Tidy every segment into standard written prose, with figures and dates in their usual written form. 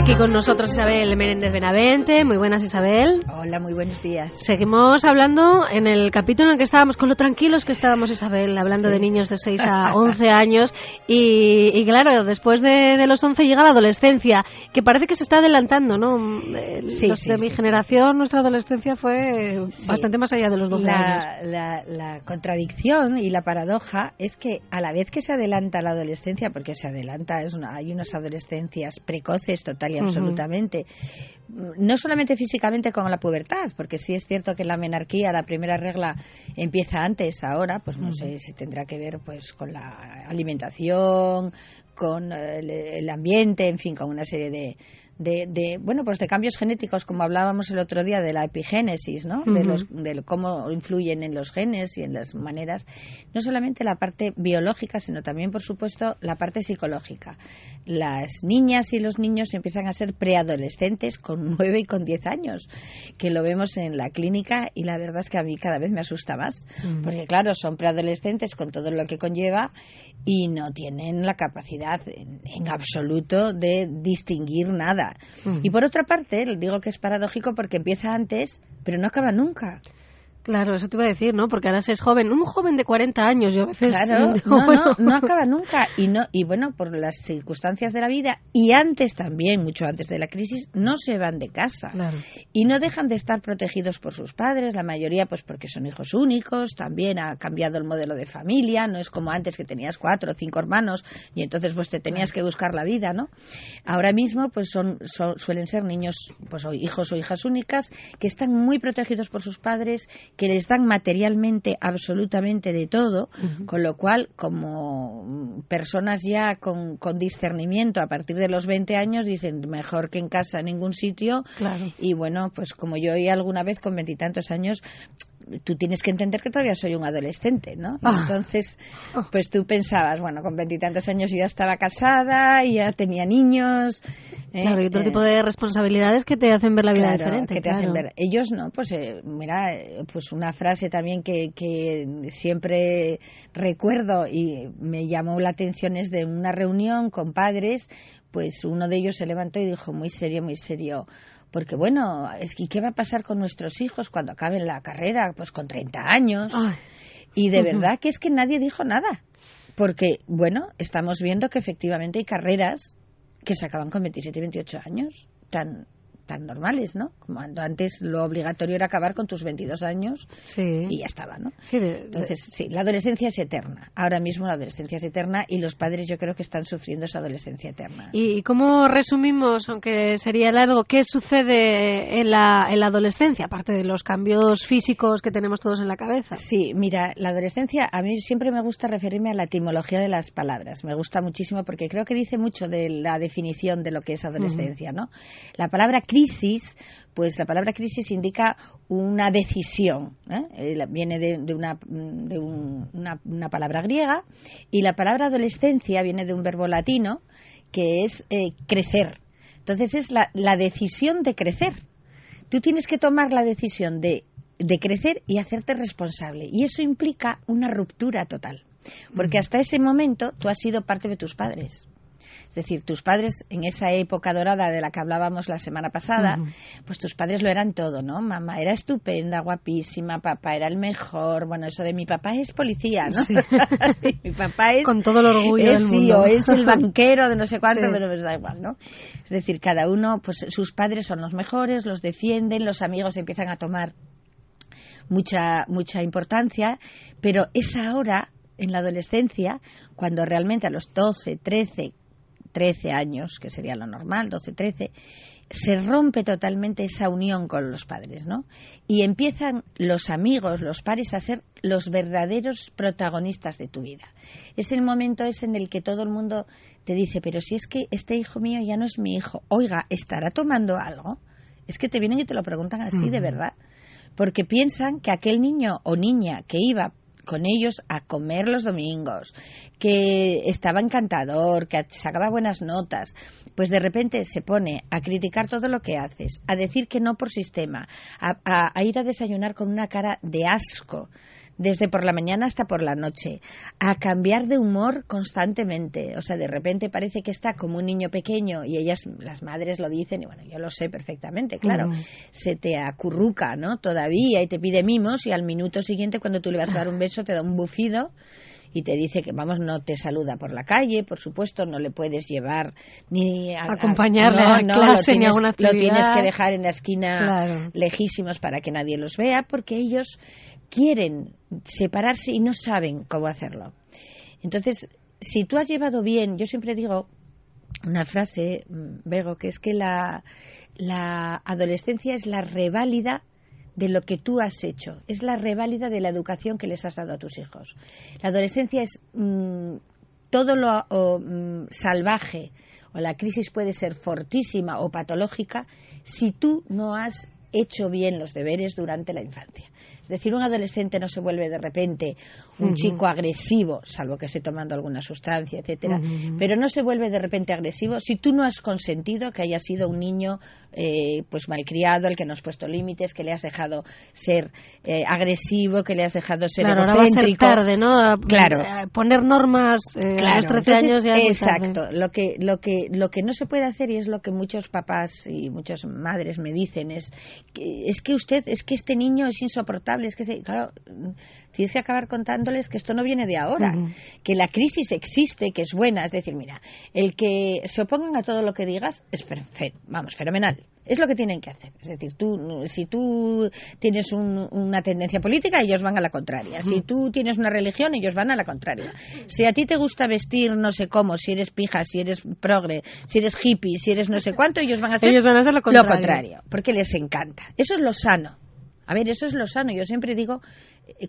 aquí con nosotros Isabel Menéndez Benavente. Muy buenas, Isabel. Hola, muy buenos días. Seguimos hablando en el capítulo en el que estábamos, con lo tranquilos que estábamos, Isabel, hablando de niños de 6 a 11 años. Y claro, después de los 11 llega la adolescencia, que parece que se está adelantando, ¿no? Los de mi generación, nuestra adolescencia fue bastante más allá de los 12 años. La contradicción y la paradoja es que a la vez que se adelanta la adolescencia, porque se adelanta, hay unas adolescencias precoces total y absolutamente, no solamente físicamente como la pubertad, porque sí es cierto que la menarquía, la primera regla empieza antes, ahora, pues no sé si tendrá que ver pues con la alimentación, con el ambiente, en fin, con una serie de cambios genéticos, como hablábamos el otro día de la epigénesis, ¿no? De cómo influyen en los genes y en las maneras, no solamente la parte biológica, sino también, por supuesto, la parte psicológica. Las niñas y los niños empiezan a ser preadolescentes con 9 y con 10 años, que lo vemos en la clínica, y la verdad es que a mí cada vez me asusta más, porque claro, son preadolescentes con todo lo que conlleva y no tienen la capacidad en absoluto de distinguir nada. Y por otra parte, digo que es paradójico porque empieza antes, pero no acaba nunca. Claro, eso te iba a decir, ¿no? Porque ahora se es joven, un joven de 40 años, yo a veces... Claro, no acaba nunca. Y bueno, por las circunstancias de la vida, y antes también, mucho antes de la crisis, no se van de casa. Claro. Y no dejan de estar protegidos por sus padres, la mayoría pues porque son hijos únicos, también ha cambiado el modelo de familia, no es como antes que tenías 4 o 5 hermanos y entonces pues te tenías que buscar la vida, ¿no? Ahora mismo pues suelen ser niños, pues o hijos o hijas únicas, que están muy protegidos por sus padres, que les dan materialmente absolutamente de todo, con lo cual, como personas ya con discernimiento a partir de los 20 años, dicen mejor que en casa en ningún sitio. Claro. Y bueno, pues como yo oí alguna vez con 20 y tantos años, tú tienes que entender que todavía soy un adolescente, ¿no? Entonces, pues tú pensabas, bueno, con 20 y tantos años yo ya estaba casada y ya tenía niños. Claro, y otro tipo de responsabilidades que te hacen ver la vida diferente. Que te hacen ver. Ellos no, pues mira, pues una frase también que siempre recuerdo y me llamó la atención es de una reunión con padres, pues uno de ellos se levantó y dijo muy serio, porque bueno, ¿qué va a pasar con nuestros hijos cuando acaben la carrera? Pues con 30 años. Ay. Y de verdad que es que nadie dijo nada. Porque, bueno, estamos viendo que efectivamente hay carreras que se acaban con 27 y 28 años, tan normales, ¿no? Como antes lo obligatorio era acabar con tus 22 años y ya estaba, ¿no? Sí, Entonces, sí, la adolescencia es eterna. Ahora mismo la adolescencia es eterna y los padres yo creo que están sufriendo esa adolescencia eterna. ¿Y cómo resumimos, aunque sería largo, qué sucede en la adolescencia, aparte de los cambios físicos que tenemos todos en la cabeza? Sí, mira, la adolescencia, a mí siempre me gusta referirme a la etimología de las palabras. Me gusta muchísimo porque creo que dice mucho de la definición de lo que es adolescencia, ¿no? La palabra crisis, pues la palabra crisis indica una decisión, viene de una palabra griega, y la palabra adolescencia viene de un verbo latino que es crecer. Entonces es la decisión de crecer. Tú tienes que tomar la decisión de crecer y hacerte responsable, y eso implica una ruptura total, porque hasta ese momento tú has sido parte de tus padres. Es decir, tus padres, en esa época dorada de la que hablábamos la semana pasada, pues tus padres lo eran todo, ¿no? Mamá era estupenda, guapísima, papá era el mejor. Bueno, eso de mi papá es policía, ¿no? Sí. Mi papá es... Con todo el orgullo del mundo. Sí, o es el banquero de no sé cuánto, pero me da igual, ¿no? Es decir, cada uno, pues sus padres son los mejores, los defienden, los amigos empiezan a tomar mucha importancia, pero es ahora, en la adolescencia, cuando realmente a los 12, 13 años, que sería lo normal, 12, 13, se rompe totalmente esa unión con los padres, ¿no? Y empiezan los amigos, los pares, a ser los verdaderos protagonistas de tu vida. Es el momento ese en el que todo el mundo te dice, pero si es que este hijo mío ya no es mi hijo, oiga, ¿estará tomando algo? Es que te vienen y te lo preguntan así, de verdad. Porque piensan que aquel niño o niña que iba con ellos a comer los domingos, que estaba encantador, que sacaba buenas notas, pues de repente se pone a criticar todo lo que haces, a decir que no por sistema, a ir a desayunar con una cara de asco, desde por la mañana hasta por la noche, a cambiar de humor constantemente. O sea, de repente parece que está como un niño pequeño y ellas, las madres lo dicen, y bueno, yo lo sé perfectamente, claro, se te acurruca, ¿no? Todavía y te pide mimos y al minuto siguiente cuando tú le vas a dar un beso te da un bufido y te dice que, vamos, no te saluda por la calle, por supuesto, no le puedes llevar ni acompañarle a clase ni a una actividad. Lo tienes que dejar en la esquina lejísimos para que nadie los vea, porque ellos quieren separarse y no saben cómo hacerlo. Entonces, si tú has llevado bien, yo siempre digo una frase, Bego, que es que la adolescencia es la reválida de lo que tú has hecho, es la reválida de la educación que les has dado a tus hijos. La adolescencia es todo lo salvaje, o la crisis puede ser fortísima o patológica si tú no has hecho bien los deberes durante la infancia. Es decir, un adolescente no se vuelve de repente un chico agresivo, salvo que esté tomando alguna sustancia, etcétera, pero no se vuelve de repente agresivo si tú no has consentido que haya sido un niño pues malcriado, al que no has puesto límites, que le has dejado ser agresivo, que le has dejado ser egocéntrico. Ahora va a ser tarde, ¿no? Claro. Poner normas a los 13 años ya es exacto. Lo que no se puede hacer, y es lo que muchos papás y muchas madres me dicen, es que este niño es insoportable. Es que, claro, tienes que acabar contándoles que esto no viene de ahora, que la crisis existe, que es buena. Es decir, mira, el que se opongan a todo lo que digas es fenomenal. Es lo que tienen que hacer. Es decir, si tú tienes una tendencia política, ellos van a la contraria. Si tú tienes una religión, ellos van a la contraria. Si a ti te gusta vestir no sé cómo, si eres pija, si eres progre, si eres hippie, si eres no sé cuánto, ellos van a hacer lo contrario, porque les encanta. Eso es lo sano. A ver, eso es lo sano. Yo siempre digo,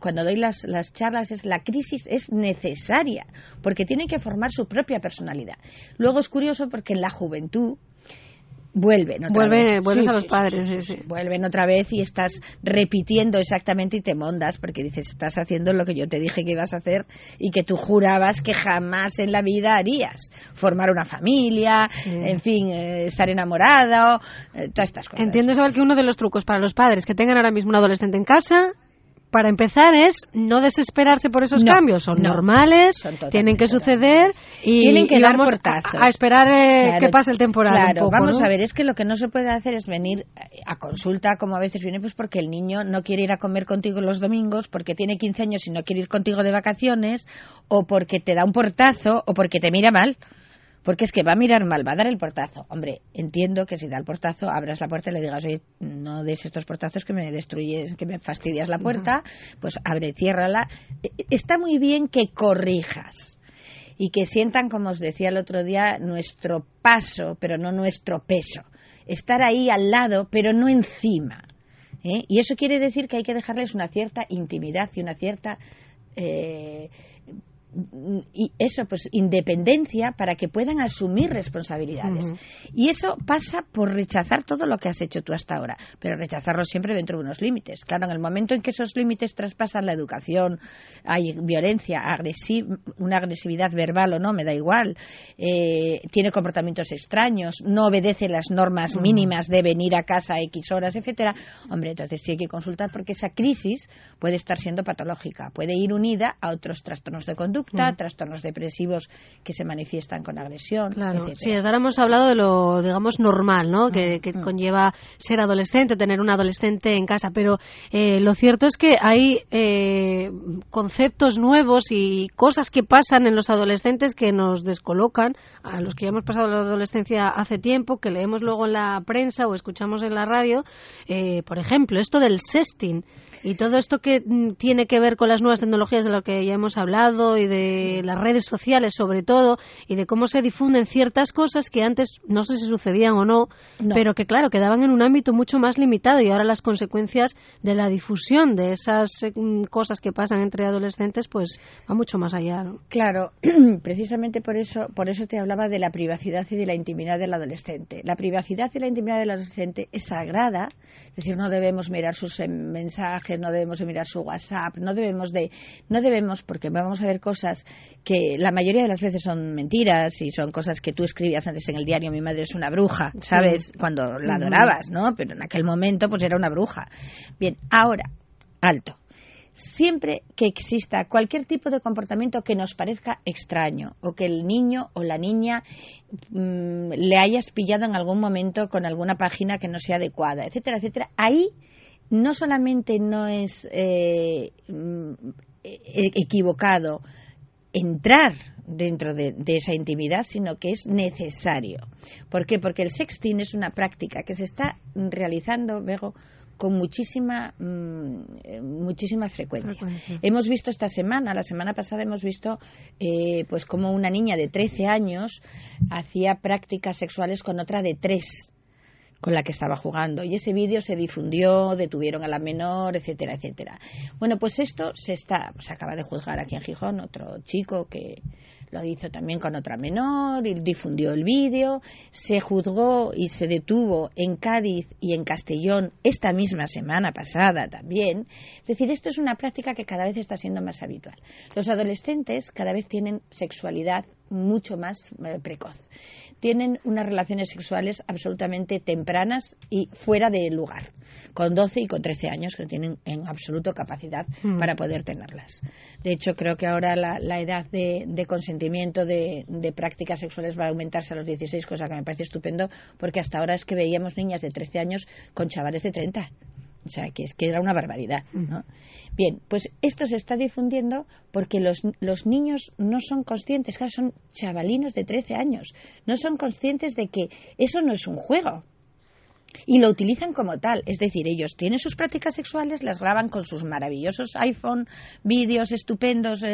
cuando doy las charlas, la crisis es necesaria, porque tienen que formar su propia personalidad. Luego es curioso porque en la juventud vuelves a los padres. Sí. Vuelven otra vez y estás repitiendo exactamente y te mondas, porque dices, estás haciendo lo que yo te dije que ibas a hacer y que tú jurabas que jamás en la vida harías. Formar una familia, en fin, estar enamorado, todas estas cosas. Entiendo, Isabel, que uno de los trucos para los padres que tengan ahora mismo un adolescente en casa, para empezar, es no desesperarse por esos cambios. Son normales, tienen que suceder y tienen que dar vamos portazos. A esperar que pase el temporal. Claro, un poco, vamos ¿no? a ver, es que lo que no se puede hacer es venir a consulta, como a veces viene, pues porque el niño no quiere ir a comer contigo los domingos, porque tiene 15 años y no quiere ir contigo de vacaciones, o porque te da un portazo, o porque te mira mal. Porque es que va a mirar mal, va a dar el portazo. Hombre, entiendo que si da el portazo, abras la puerta y le digas, oye, no des estos portazos que me destruyes, que me fastidias la puerta, pues abre, ciérrala. Está muy bien que corrijas y que sientan, como os decía el otro día, nuestro paso, pero no nuestro peso. Estar ahí al lado, pero no encima. Y eso quiere decir que hay que dejarles una cierta intimidad y una cierta... y eso, pues independencia para que puedan asumir responsabilidades. Y eso pasa por rechazar todo lo que has hecho tú hasta ahora, pero rechazarlo siempre dentro de unos límites. Claro, en el momento en que esos límites traspasan la educación, hay violencia, una agresividad verbal o no, me da igual, tiene comportamientos extraños, no obedece las normas mínimas de venir a casa a X horas, etcétera, hombre, entonces sí hay que consultar, porque esa crisis puede estar siendo patológica, puede ir unida a otros trastornos de conducta, trastornos depresivos que se manifiestan con agresión, claro, etcétera. Sí, ahora hemos hablado de lo, digamos, normal, ¿no? Que conlleva ser adolescente, tener un adolescente en casa, pero lo cierto es que hay conceptos nuevos y cosas que pasan en los adolescentes que nos descolocan, a los que ya hemos pasado la adolescencia hace tiempo, que leemos luego en la prensa o escuchamos en la radio, por ejemplo, esto del sexting y todo esto que tiene que ver con las nuevas tecnologías de lo que ya hemos hablado y de las redes sociales sobre todo, y de cómo se difunden ciertas cosas que antes no sé si sucedían o no, pero que claro, quedaban en un ámbito mucho más limitado, y ahora las consecuencias de la difusión de esas cosas que pasan entre adolescentes pues va mucho más allá, ¿no? Claro, precisamente por eso te hablaba de la privacidad y de la intimidad del adolescente. La privacidad y la intimidad del adolescente es sagrada, es decir, no debemos mirar sus mensajes, no debemos mirar su WhatsApp, no debemos porque vamos a ver cosas que la mayoría de las veces son mentiras y son cosas que tú escribías antes en el diario, mi madre es una bruja, ¿sabes? Cuando la adorabas, ¿no? Pero en aquel momento pues era una bruja. Bien, ahora, alto. siempre que exista cualquier tipo de comportamiento que nos parezca extraño o que el niño o la niña le hayas pillado en algún momento con alguna página que no sea adecuada, etcétera, etcétera, ahí no solamente no es equivocado entrar dentro de esa intimidad, sino que es necesario. ¿Por qué? Porque el sexting es una práctica que se está realizando, Bego, con muchísima frecuencia. Hemos visto la semana pasada hemos visto pues como una niña de 13 años hacía prácticas sexuales con otra de 3 con la que estaba jugando, y ese vídeo se difundió, detuvieron a la menor, etcétera, etcétera. Bueno, pues esto se acaba de juzgar aquí en Gijón, otro chico que lo hizo también con otra menor y difundió el vídeo, se juzgó y se detuvo en Cádiz y en Castellón esta misma semana pasada también. Es decir, esto es una práctica que cada vez está siendo más habitual. Los adolescentes cada vez tienen sexualidad mucho más precoz. Tienen unas relaciones sexuales absolutamente tempranas y fuera de lugar, con 12 y con 13 años, que tienen en absoluto capacidad para poder tenerlas. De hecho, creo que ahora la edad de consentimiento de prácticas sexuales va a aumentarse a los 16, cosa que me parece estupendo, porque hasta ahora es que veíamos niñas de 13 años con chavales de 30. O sea, que es que era una barbaridad, ¿no? Bien, pues esto se está difundiendo porque los niños no son conscientes, claro, son chavalinos de 13 años, no son conscientes de que eso no es un juego. Y lo utilizan como tal, es decir, ellos tienen sus prácticas sexuales, las graban con sus maravillosos iPhone, vídeos estupendos,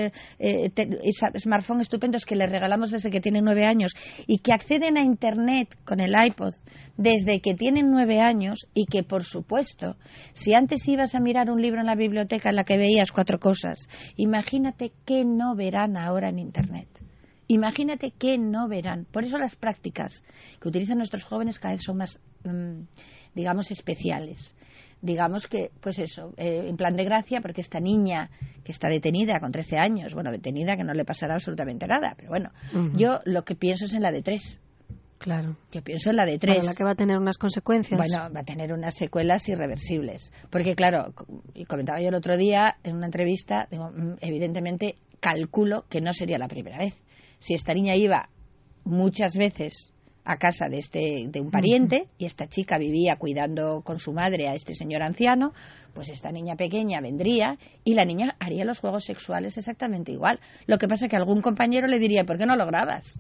smartphone estupendos que les regalamos desde que tienen 9 años y que acceden a Internet con el iPod desde que tienen 9 años y que, por supuesto, si antes ibas a mirar un libro en la biblioteca en la que veías 4 cosas, imagínate qué no verán ahora en Internet. Imagínate que no verán. Por eso las prácticas que utilizan nuestros jóvenes cada vez son más, digamos, especiales. Digamos que, pues eso, en plan de gracia, porque esta niña que está detenida con 13 años, bueno, detenida que no le pasará absolutamente nada, pero bueno, yo lo que pienso es en la de 3. Claro. Yo pienso en la de 3. Para la que va a tener unas consecuencias. Bueno, va a tener unas secuelas irreversibles. Porque, claro, y comentaba yo el otro día en una entrevista, digo, evidentemente calculo que no sería la primera vez. Si esta niña iba muchas veces a casa de un pariente y esta chica vivía cuidando con su madre a este señor anciano, pues esta niña pequeña vendría y la niña haría los juegos sexuales exactamente igual. Lo que pasa es que algún compañero le diría, ¿por qué no lo grabas?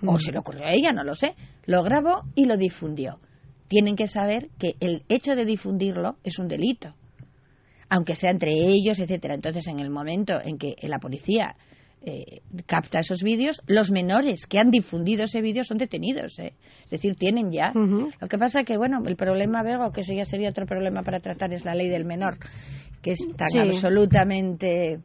O se le ocurrió a ella, no lo sé. Lo grabó y lo difundió. Tienen que saber que el hecho de difundirlo es un delito, aunque sea entre ellos, etcétera. Entonces, en el momento en que la policía capta esos vídeos, los menores que han difundido ese vídeo son detenidos, es decir, tienen ya. Lo que pasa que, bueno, el problema, Bego, que eso ya sería otro problema para tratar, es la ley del menor, que es tan absolutamente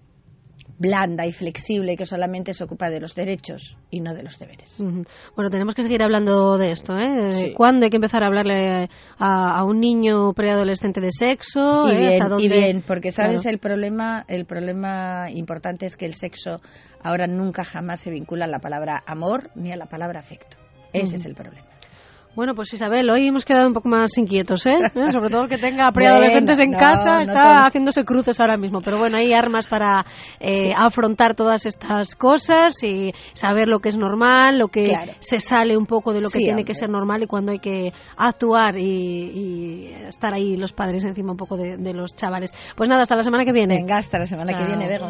blanda y flexible que solamente se ocupa de los derechos y no de los deberes. Bueno, tenemos que seguir hablando de esto, ¿eh? Sí. ¿Cuándo hay que empezar a hablarle a un niño preadolescente de sexo? Y bien, ¿Hasta dónde? y bien, porque sabes, claro. el problema importante es que el sexo ahora nunca jamás se vincula a la palabra amor ni a la palabra afecto. Ese es el problema. Bueno, pues Isabel, hoy hemos quedado un poco más inquietos, ¿eh? Sobre todo el que tenga preadolescentes en casa, está haciéndose cruces ahora mismo. Pero bueno, hay armas para afrontar todas estas cosas y saber lo que es normal, lo que se sale un poco de lo que tiene que ser normal y cuando hay que actuar y estar ahí los padres encima un poco de los chavales. Pues nada, hasta la semana que viene. Venga, hasta la semana que viene, Bego.